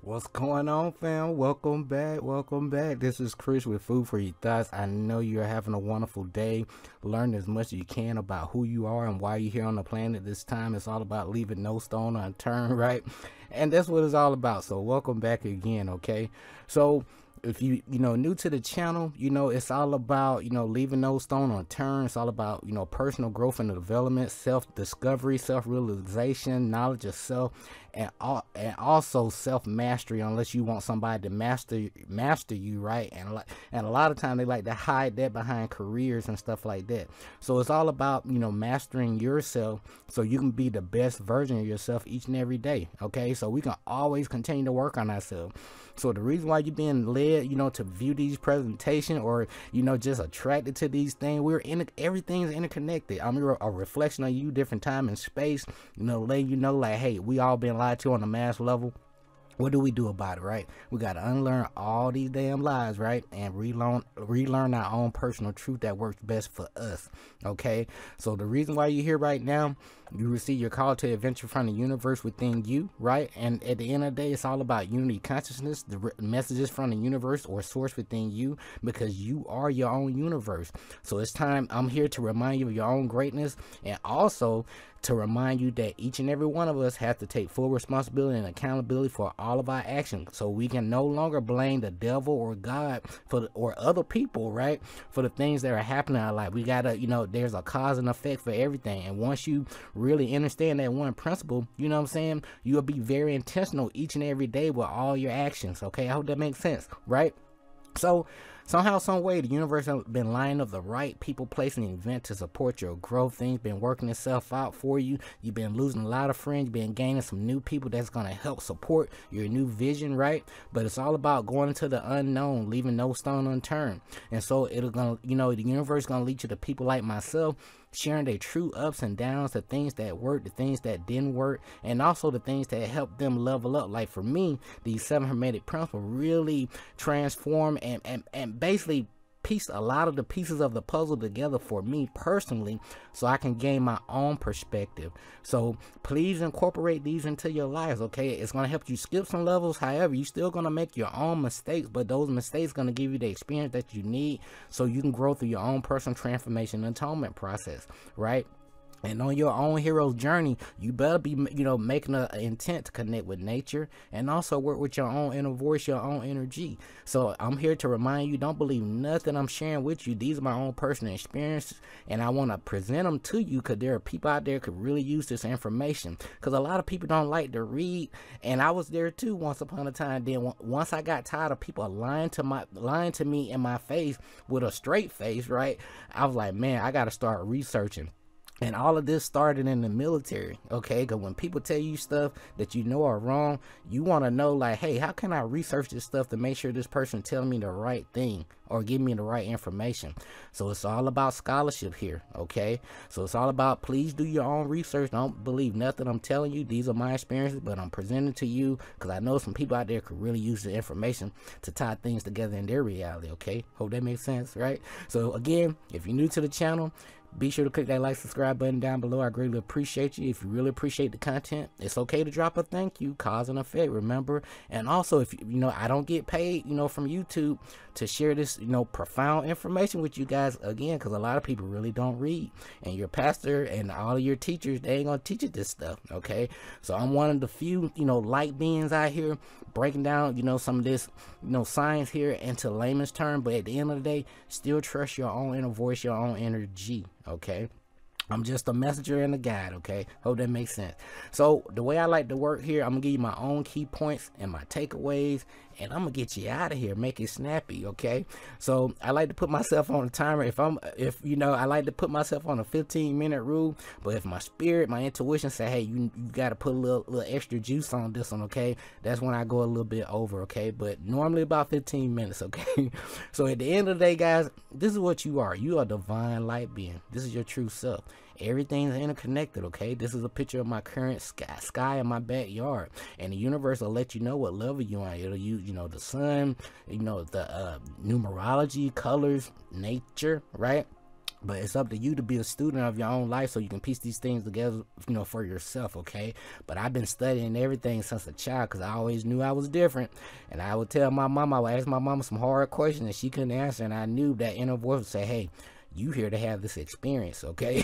What's going on, fam? Welcome back. Welcome back. This is Chris with Food for Your Thoughts. I know you're having a wonderful day. Learn as much as you can about who you are and why you're here on the planet. This time it's all about leaving no stone unturned, right? And that's what it's all about. So welcome back again, okay? So if you new to the channel, it's all about leaving no stone unturned. It's all about personal growth and development, self-discovery, self-realization, knowledge of self, and also self-mastery, unless you want somebody to master you, right? And a lot of time they like to hide that behind careers and stuff like that. So it's all about mastering yourself so you can be the best version of yourself each and every day. Okay, so we can always continue to work on ourselves. So the reason why you're being led to view these presentations, or just attracted to these things, everything's interconnected. I'm a reflection of you, different time and space, letting you know, like, hey, we all been lied to on a mass level. What do we do about it, right? We got to unlearn all these damn lies, right? And relearn our own personal truth that works best for us, okay? So the reason why you're here right now, you receive your call to adventure from the universe within you, right? And at the end of the day, it's all about unity consciousness, the messages from the universe or source within you, because you are your own universe. So it's time. I'm here to remind you of your own greatness, and also to remind you that each and every one of us has to take full responsibility and accountability for all of our actions. So we can no longer blame the devil or God or other people, right, for the things that are happening in our life. We gotta, there's a cause and effect for everything. And once you really understand that one principle, you'll be very intentional each and every day with all your actions. Okay, I hope that makes sense, right? So somehow, some way, the universe has been lining up the right people, placing an event to support your growth. Things been working itself out for you. You've been losing a lot of friends. You've been gaining some new people that's going to help support your new vision, right? But it's all about going into the unknown, leaving no stone unturned. And so the universe is going to lead you to people like myself, sharing their true ups and downs, the things that worked, the things that didn't work, and also the things that helped them level up. Like for me, these 7 hermetic principles really transform and basically piece a lot of the pieces of the puzzle together for me personally, so I can gain my own perspective. So please incorporate these into your lives, okay? It's going to help you skip some levels. However, you're still going to make your own mistakes, but those mistakes going to give you the experience that you need so you can grow through your own personal transformation and atonement process, right? And on your own hero's journey, you better be, making an intent to connect with nature and also work with your own inner voice, your own energy. So I'm here to remind you, don't believe nothing I'm sharing with you. These are my own personal experiences, and I want to present them to you because there are people out there who could really use this information. Because a lot of people don't like to read, and I was there too once upon a time. Then once I got tired of people lying to me in my face with a straight face, right? I was like, man, I got to start researching. And all of this started in the military, okay? Because when people tell you stuff that you know are wrong, you want to know, like, hey, how can I research this stuff to make sure this person telling me the right thing or give me the right information? So it's all about scholarship here, okay? So it's all about, please do your own research. Don't believe nothing I'm telling you. These are my experiences, but I'm presenting to you because I know some people out there could really use the information to tie things together in their reality, okay? Hope that makes sense, right? So again, if you're new to the channel, be sure to click that like, subscribe button down below. I greatly appreciate you. If you really appreciate the content, it's okay to drop a thank you, cause and effect, remember. And also, if I don't get paid, from YouTube to share this, profound information with you guys, again, because a lot of people really don't read. And your pastor and all of your teachers, they ain't gonna teach you this stuff, okay? So I'm one of the few, light beings out here breaking down, some of this, science here into layman's term. But at the end of the day, still trust your own inner voice, your own energy. Okay, I'm just a messenger and a guide, okay? Hope that makes sense. So the way I like to work here, I'm gonna give you my own key points and my takeaways, and I'm gonna get you out of here, make it snappy, okay? So I like to put myself on a timer. I like to put myself on a 15-minute rule, but if my spirit, my intuition say, hey, you gotta put a little extra juice on this one, okay? That's when I go a little bit over, okay? But normally about 15 minutes, okay? So at the end of the day, guys, this is what you are. You are a divine light being. This is your true self. Everything's interconnected, okay? This is a picture of my current sky in my backyard, and the universe will let you know what level you're on. It'll use, the sun, the numerology, colors, nature, right? But it's up to you to be a student of your own life so you can piece these things together, you know, for yourself, okay? But I've been studying everything since a child because I always knew I was different. And I would tell my mom, I would ask my mama some hard questions and she couldn't answer. And I knew that inner voice would say, hey, you here to have this experience, okay?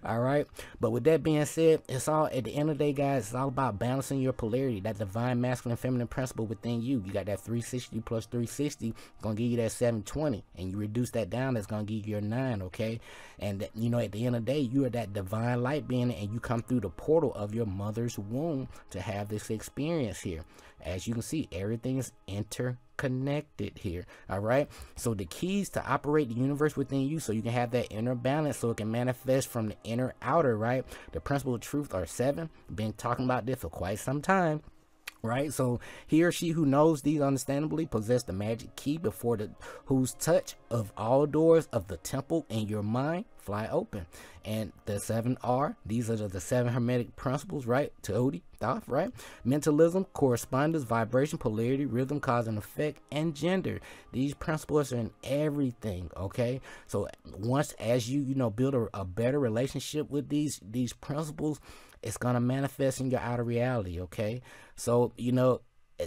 All right. But with that being said, it's all, at the end of the day, guys, it's all about balancing your polarity, that divine masculine feminine principle within you. You got that 360 plus 360, gonna give you that 720, and you reduce that down, that's gonna give you your 9, okay? And you know, at the end of the day, you are that divine light being, and you come through the portal of your mother's womb to have this experience here. As you can see, everything is interconnected here. All right, so the keys to operate the universe within you so you can have that inner balance, so it can manifest from the inner outer, right? The principle of truth are 7. Been talking about this for quite some time, right? So he or she who knows these understandably possess the magic key before the whose touch of all doors of the temple in your mind fly open. And the 7 are, these are the 7 hermetic principles, right? Teodi, thought, right? Mentalism, correspondence, vibration, polarity, rhythm, cause and effect, and gender. These principles are in everything, okay? So once, as you know, build a better relationship with these principles, it's gonna manifest in your outer reality, okay? So, you know,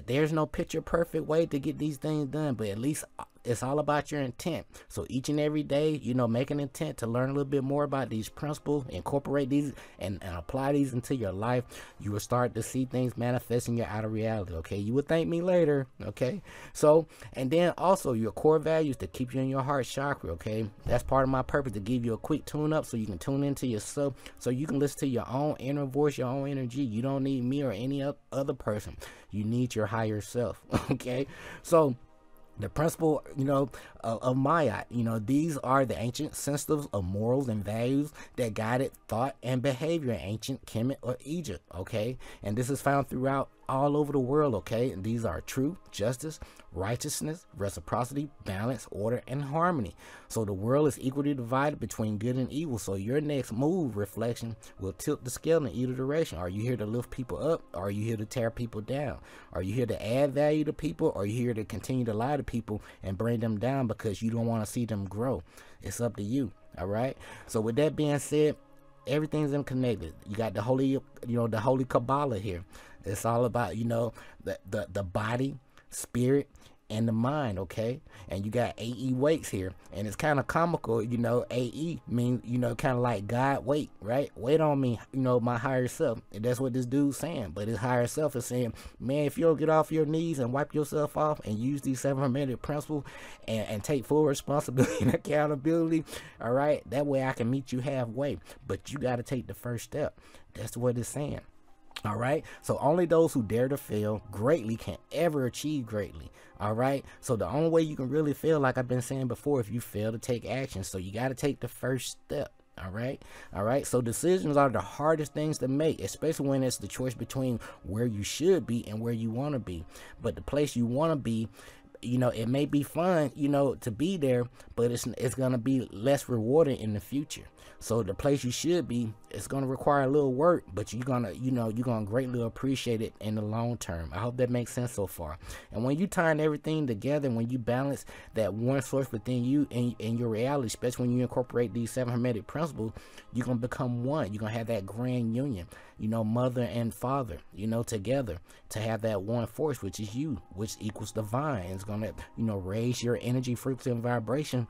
there's no picture perfect way to get these things done, but at least it's all about your intent. So each and every day, you know, make an intent to learn a little bit more about these principles, incorporate these and apply these into your life. You will start to see things manifest in your outer reality, okay? You will thank me later, okay? So, and then also your core values to keep you in your heart chakra, okay? That's part of my purpose, to give you a quick tune up so you can tune into yourself, so you can listen to your own inner voice, your own energy. You don't need me or any other person. You need your higher self, okay? So the principle, you know, of Maya, you know, these are the ancient sensitives of morals and values that guided thought and behavior in ancient Kemet or Egypt, okay? And this is found throughout all over the world, okay? And these are truth, justice, righteousness, reciprocity, balance, order, and harmony. So the world is equally divided between good and evil. So your next move, reflection, will tilt the scale in either direction. Are you here to lift people up? Or are you here to tear people down? Are you here to add value to people? Or are you here to continue to lie to people and bring them down because you don't want to see them grow? It's up to you, all right? So with that being said, everything's interconnected. You got the holy, you know, the holy Kabbalah here. It's all about, you know, the body, spirit, and the mind, okay? And you got AE weights here, and it's kind of comical, you know. AE means, you know, kind of like God wait, right? Wait on me, you know, my higher self. And that's what this dude's saying. But his higher self is saying, man, if you don't get off your knees and wipe yourself off and use these 7 hermetic principles and take full responsibility and accountability, all right, that way I can meet you halfway. But you got to take the first step. That's what it's saying. All right, so only those who dare to fail greatly can ever achieve greatly. All right, so the only way you can really fail, like I've been saying before, if you fail to take action. So you got to take the first step. All right, so decisions are the hardest things to make, especially when it's the choice between where you should be and where you want to be. But the place you want to be, you know, it may be fun, you know, to be there, but it's gonna be less rewarding in the future. So the place you should be, it's gonna require a little work, but you're gonna, you know, you're gonna greatly appreciate it in the long term. I hope that makes sense so far. And when you tie everything together, when you balance that one source within you and your reality, especially when you incorporate these 7 hermetic principles, you're gonna become one. You're gonna have that grand union, you know, mother and father, you know, together to have that one force, which is you, which equals divine. It's gonna, you know, raise your energy, frequency, and vibration,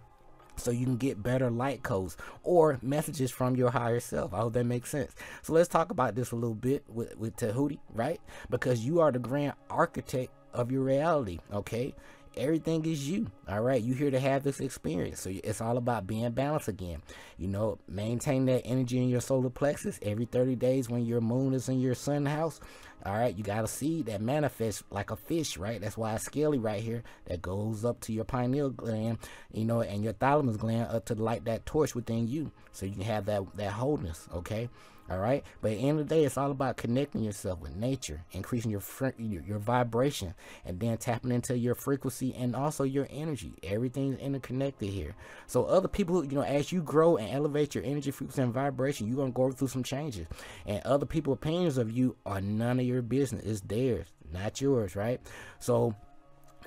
so you can get better light codes or messages from your higher self. I hope that makes sense. So let's talk about this a little bit with Tehuti, right? Because you are the grand architect of your reality, okay? Everything is you, all right? You're here to have this experience. So it's all about being balanced again. You know, maintain that energy in your solar plexus every 30 days when your moon is in your sun house. All right, you got a seed that manifests like a fish, right? That's why it's scaly right here, that goes up to your pineal gland, you know, and your thalamus gland up to light that torch within you, so you can have that wholeness, okay? All right, but at the end of the day, it's all about connecting yourself with nature, increasing your vibration, and then tapping into your frequency and also your energy. Everything's interconnected here. So other people, you know, as you grow and elevate your energy, frequency, and vibration, you're gonna go through some changes, and other people's opinions of you are none of your business. It's theirs, not yours, right? So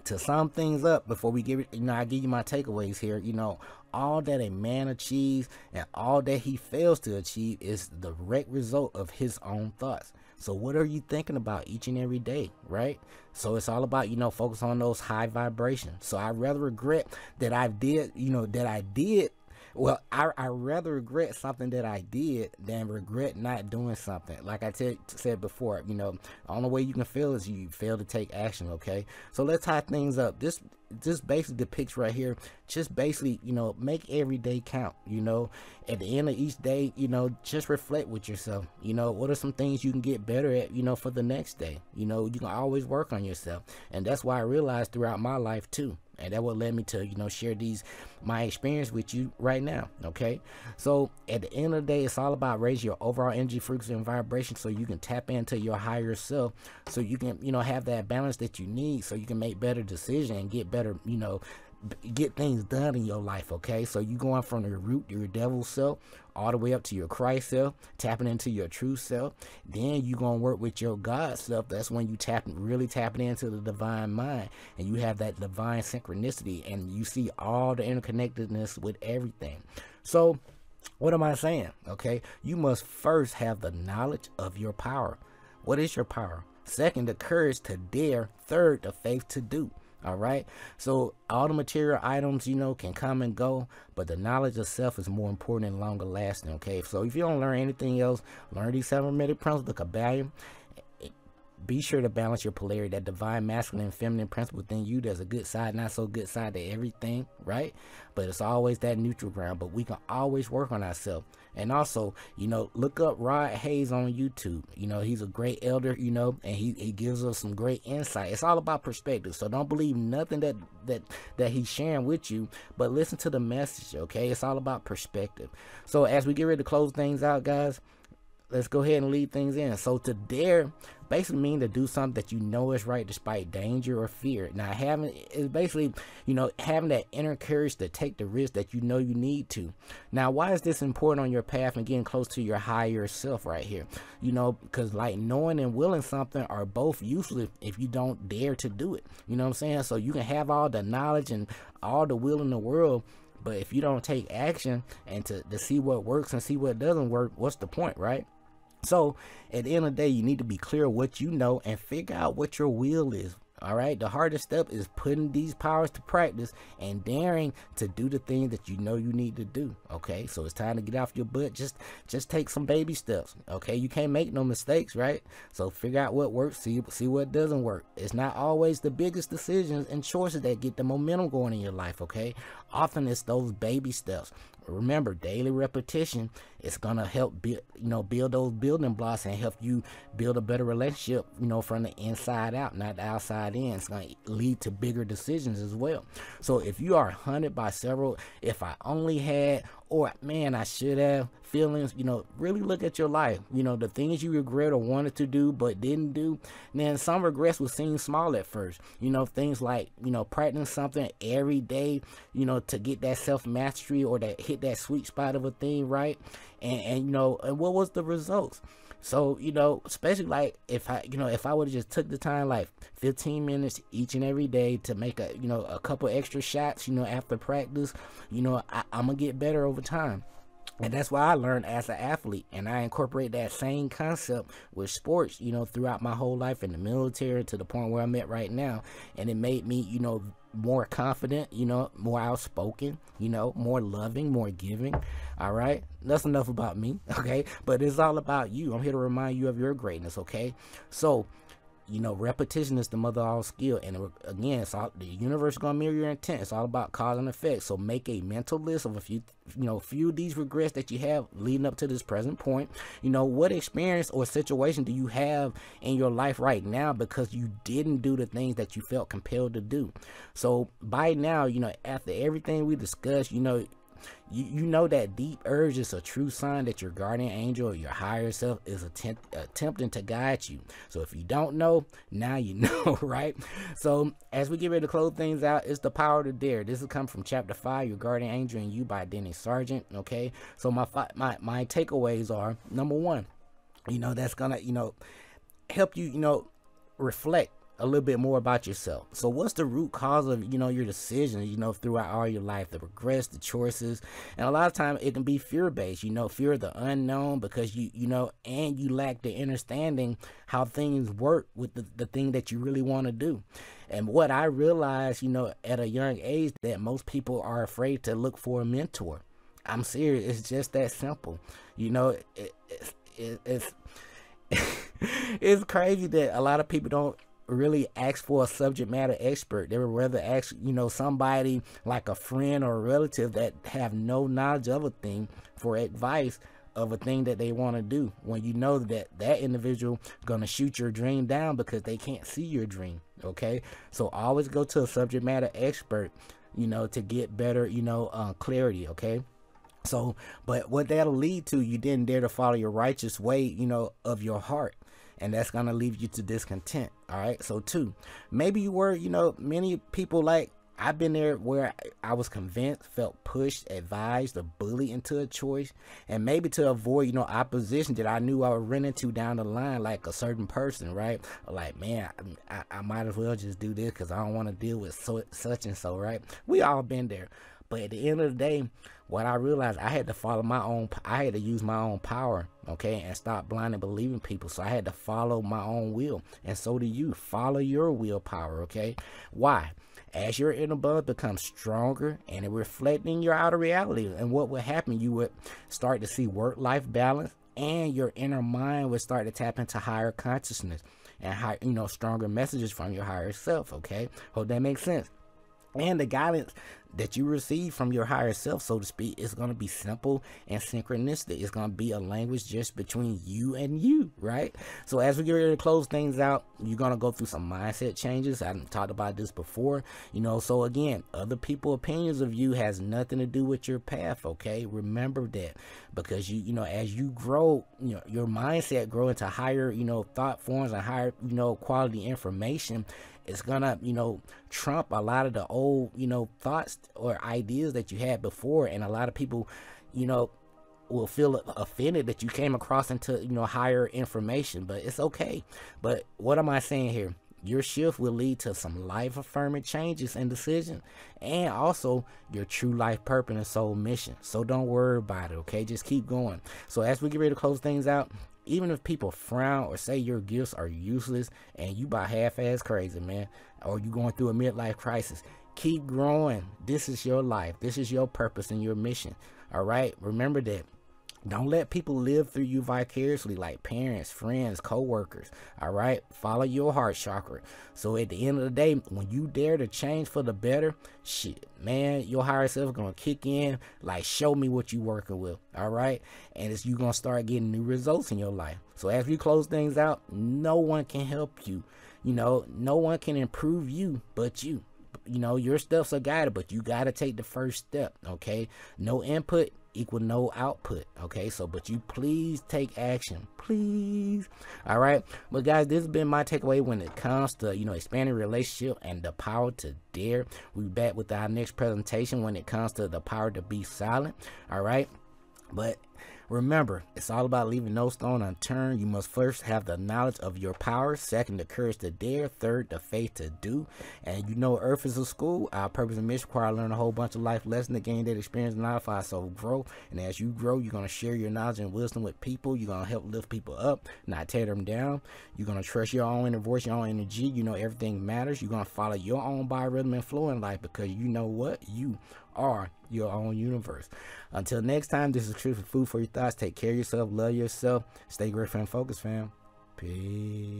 to sum things up before we give it, you know, I give you my takeaways here. You know, all that a man achieves and all that he fails to achieve is the direct result of his own thoughts. So what are you thinking about each and every day, right? So it's all about, focus on those high vibrations. So I rather regret that I did, well, I rather regret something that I did than regret not doing something. Like I said before, the only way you can fail is you fail to take action, okay? So let's tie things up. This basically depicts right here, just basically, make every day count, at the end of each day, just reflect with yourself, what are some things you can get better at, for the next day, you can always work on yourself. And that's why I realized throughout my life too. And that what led me to, share my experience with you right now, okay? So at the end of the day, it's all about raising your overall energy, frequency, and vibration so you can tap into your higher self, so you can, have that balance that you need so you can make better decisions and get better, get things done in your life, okay? So you going from your root, your devil self, all the way up to your Christ self, tapping into your true self. Then you gonna work with your God self. That's when you really tapping into the divine mind, and you have that divine synchronicity, and you see all the interconnectedness with everything. So what am I saying? Okay, you must first have the knowledge of your power. What is your power? Second, the courage to dare. Third, the faith to do. All right, so all the material items, can come and go, but the knowledge of self is more important and longer lasting. Okay, so if you don't learn anything else, learn these 7 hermetic principles, the Kabbalion. Be sure to balance your polarity, that divine masculine and feminine principle within you. There's a good side, not so good side to everything, right? But it's always that neutral ground. But we can always work on ourselves. And also, look up Rod Hayes on YouTube. He's a great elder, and he gives us some great insight. It's all about perspective. So don't believe nothing that he's sharing with you, but listen to the message, okay? It's all about perspective. So as we get ready to close things out, guys, let's go ahead and lead things in. So to dare basically mean to do something that is right despite danger or fear. Now is basically, having that inner courage to take the risk that you need to. Now, why is this important on your path and getting close to your higher self right here? Because like knowing and willing something are both useless if you don't dare to do it. You know what I'm saying? So you can have all the knowledge and all the will in the world, but if you don't take action and to see what works and see what doesn't work, what's the point, right? So at the end of the day, you need to be clear what you know and figure out what your will is. All right, the hardest step is putting these powers to practice and daring to do the things that you need to do. Okay, so it's time to get off your butt. Just take some baby steps. Okay, you can't make no mistakes, right? So figure out what works, see what doesn't work. It's not always the biggest decisions and choices that get the momentum going in your life. Okay, often it's those baby steps. Remember, daily repetition is gonna help build those building blocks and help you build a better relationship, from the inside out, not the outside in. It's gonna lead to bigger decisions as well. So if you are hunted by several, if I only had, or man, I should have feelings, really look at your life. The things you regret or wanted to do but didn't do. Then some regrets will seem small at first. Things like, practicing something every day, to get that self-mastery or that hit that sweet spot of a thing, right? And what was the results? So, especially like if I would have just took the time, like 15 minutes each and every day to make a couple extra shots, after practice, I'm gonna get better over time. And that's why I learned as an athlete, and I incorporate that same concept with sports, throughout my whole life in the military to the point where I'm at right now. And it made me, more confident, more outspoken, more loving, more giving. All right, that's enough about me, okay? But it's all about you. I'm here to remind you of your greatness, okay? So repetition is the mother of all skill, and again, it's all, the universe is gonna mirror your intent. It's all about cause and effect. So make a mental list of a few of these regrets that you have leading up to this present point. What experience or situation do you have in your life right now because you didn't do the things that you felt compelled to do? So by now, after everything we discussed, you know that deep urge is a true sign that your guardian angel or your higher self is attempting to guide you. So if you don't know, now you know, right? So as we get ready to close things out, it's the power to dare. This will come from chapter 5, Your Guardian Angel and You by Dennis Sargent. Okay, so my takeaways are: number one, that's gonna help you reflect a little bit more about yourself. So what's the root cause of, your decisions, throughout all your life, the regrets, the choices? And a lot of times it can be fear-based, fear of the unknown, because and you lack the understanding how things work with the thing that you really want to do. And what I realized, at a young age, that most people are afraid to look for a mentor. I'm serious. It's just that simple. It's it's crazy that a lot of people don't really ask for a subject matter expert. They would rather ask, somebody like a friend or a relative that have no knowledge of a thing for advice of a thing that they want to do, when you know that individual gonna shoot your dream down because they can't see your dream. Okay, so always go to a subject matter expert, to get better, clarity. Okay. So, but what that'll lead to, you didn't dare to follow your righteous way, of your heart. And that's going to lead you to discontent. All right. So 2, maybe you were, many people, like I've been there, where I was convinced, felt pushed, advised, or bullied into a choice. And maybe to avoid, opposition that I knew I would run into down the line, like a certain person, right? Like, man, I might as well just do this because I don't want to deal with such and so, right? We all been there. But at the end of the day, what I realized, I had to follow I had to use my own power, okay, and stop blindly believing people. So I had to follow my own will. And so do you. Follow your willpower, okay? Why? As your inner buzz becomes stronger and it reflecting your outer reality, and what would happen, you would start to see work-life balance, and your inner mind would start to tap into higher consciousness and high, stronger messages from your higher self, okay? Hope that makes sense. And the guidance that you receive from your higher self, so to speak, is going to be simple and synchronistic. It's going to be a language just between you and you, right? So as we get ready to close things out, you're going to go through some mindset changes. I talked about this before, so again, other people's opinions of you has nothing to do with your path, okay? Remember that, because as you grow, your mindset grow into higher, thought forms and higher, quality information. It's gonna, trump a lot of the old, thoughts or ideas that you had before. And a lot of people, will feel offended that you came across into, higher information, but it's okay. But what am I saying here? Your shift will lead to some life-affirming changes and decisions, and also your true life purpose and soul mission. So don't worry about it, okay? Just keep going. So as we get ready to close things out, even if people frown or say your gifts are useless and you about half-ass crazy, man, or you going through a midlife crisis, keep growing. This is your life. This is your purpose and your mission. All right? Remember that. Don't let people live through you vicariously, like parents, friends, co-workers. All right? Follow your heart chakra. So at the end of the day, when you dare to change for the better, shit, man, your higher self is going to kick in, like, show me what you working with. All right? And it's you going to start getting new results in your life. So as we close things out, no one can help you. No one can improve you but you. Your steps are guided, but you got to take the first step, okay? No input equal no output, okay? So, but you please take action, please. All right? But guys, this has been my takeaway when it comes to, expanding relationship and the power to dare. We'll be back with our next presentation when it comes to the power to be silent, all right? But remember, it's all about leaving no stone unturned. You must first have the knowledge of your power. Second, the courage to dare. Third, the faith to do. And Earth is a school. Our purpose and mission require learn a whole bunch of life lessons to gain that experience and modify so grow. And as you grow, you're going to share your knowledge and wisdom with people. You're going to help lift people up, not tear them down. You're going to trust your own inner voice, your own energy. Everything matters. You're going to follow your own biorhythm and flow in life, because you know what? You are your own universe. Until next time, this is Chris with Food for Your Thoughts. Take care of yourself, love yourself, stay grateful and focused, fam. Peace.